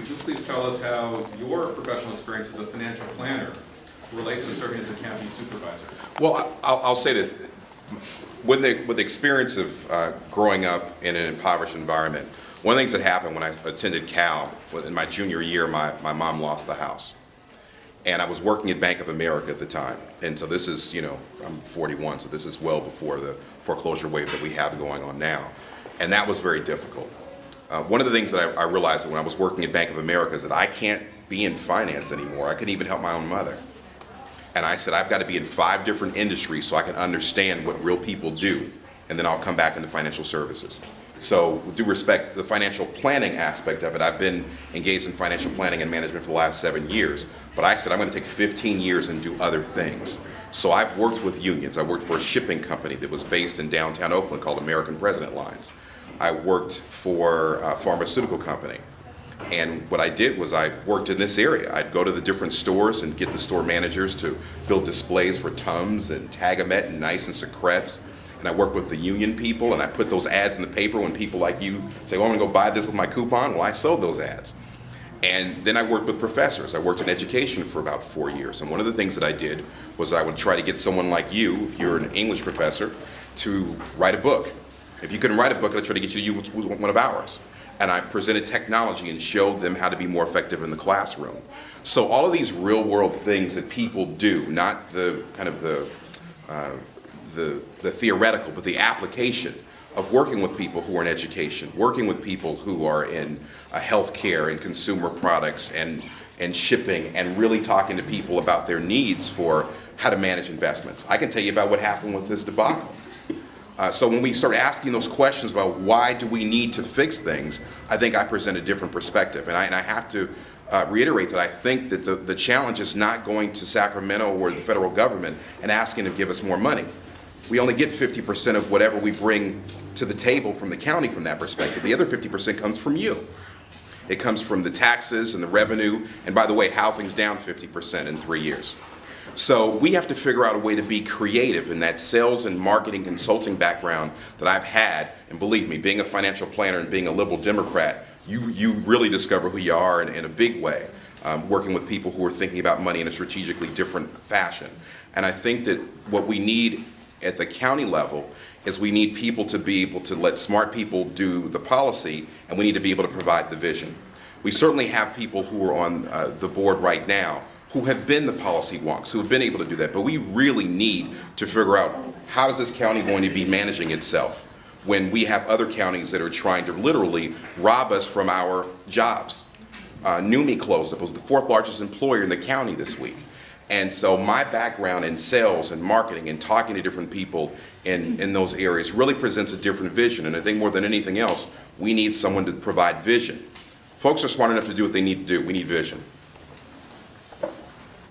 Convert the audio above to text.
Would you please tell us how your professional experience as a financial planner relates to serving as a county supervisor? Well, I'll say this. With the experience of growing up in an impoverished environment, one of the things that happened when I attended Cal, in my junior year, my mom lost the house. And I was working at Bank of America at the time. And so this is, I'm 41, so this is well before the foreclosure wave that we have going on now. And that was very difficult. One of the things that I realized when I was working at Bank of America is that I can't be in finance anymore. I couldn't even help my own mother. And I said, I've got to be in 5 different industries so I can understand what real people do, and then I'll come back into financial services. So with due respect, the financial planning aspect of it, I've been engaged in financial planning and management for the last 7 years, but I said I'm going to take 15 years and do other things. So I've worked with unions. I worked for a shipping company that was based in downtown Oakland called American President Lines. I worked for a pharmaceutical company. And what I did was I worked in this area. I'd go to the different stores and get the store managers to build displays for Tums and Tagamet and Nice and Secrets. And I worked with the union people, and I put those ads in the paper when people like you say, well, I'm going to go buy this with my coupon. Well, I sold those ads. And then I worked with professors. I worked in education for about 4 years. And one of the things that I did was I would try to get someone like you, if you're an English professor, to write a book. If you couldn't write a book, I'd try to get you to use one of ours. And I presented technology and showed them how to be more effective in the classroom. So all of these real world things that people do, not the kind of the theoretical, but the application of working with people who are in education, working with people who are in healthcare and consumer products and shipping, and really talking to people about their needs for how to manage investments. I can tell you about what happened with this debacle. So when we start asking those questions about why do we need to fix things, I think I present a different perspective. And I have to reiterate that I think that the challenge is not going to Sacramento or the federal government and asking to give us more money. We only get 50% of whatever we bring to the table from the county from that perspective. The other 50% comes from you. It comes from the taxes and the revenue. And by the way, housing's down 50% in 3 years. So we have to figure out a way to be creative in that sales and marketing consulting background that I've had. And believe me, being a financial planner and being a liberal Democrat, you really discover who you are in a big way, working with people who are thinking about money in a strategically different fashion. And I think that what we need at the county level is we need people to be able to let smart people do the policy, and we need to be able to provide the vision. We certainly have people who are on the board right now who have been the policy wonks, who have been able to do that. But we really need to figure out how is this county going to be managing itself when we have other counties that are trying to literally rob us from our jobs. NUMMI closed up. It was the 4th largest employer in the county this week. And so my background in sales and marketing and talking to different people in those areas really presents a different vision. And I think more than anything else, we need someone to provide vision. Folks are smart enough to do what they need to do. We need vision.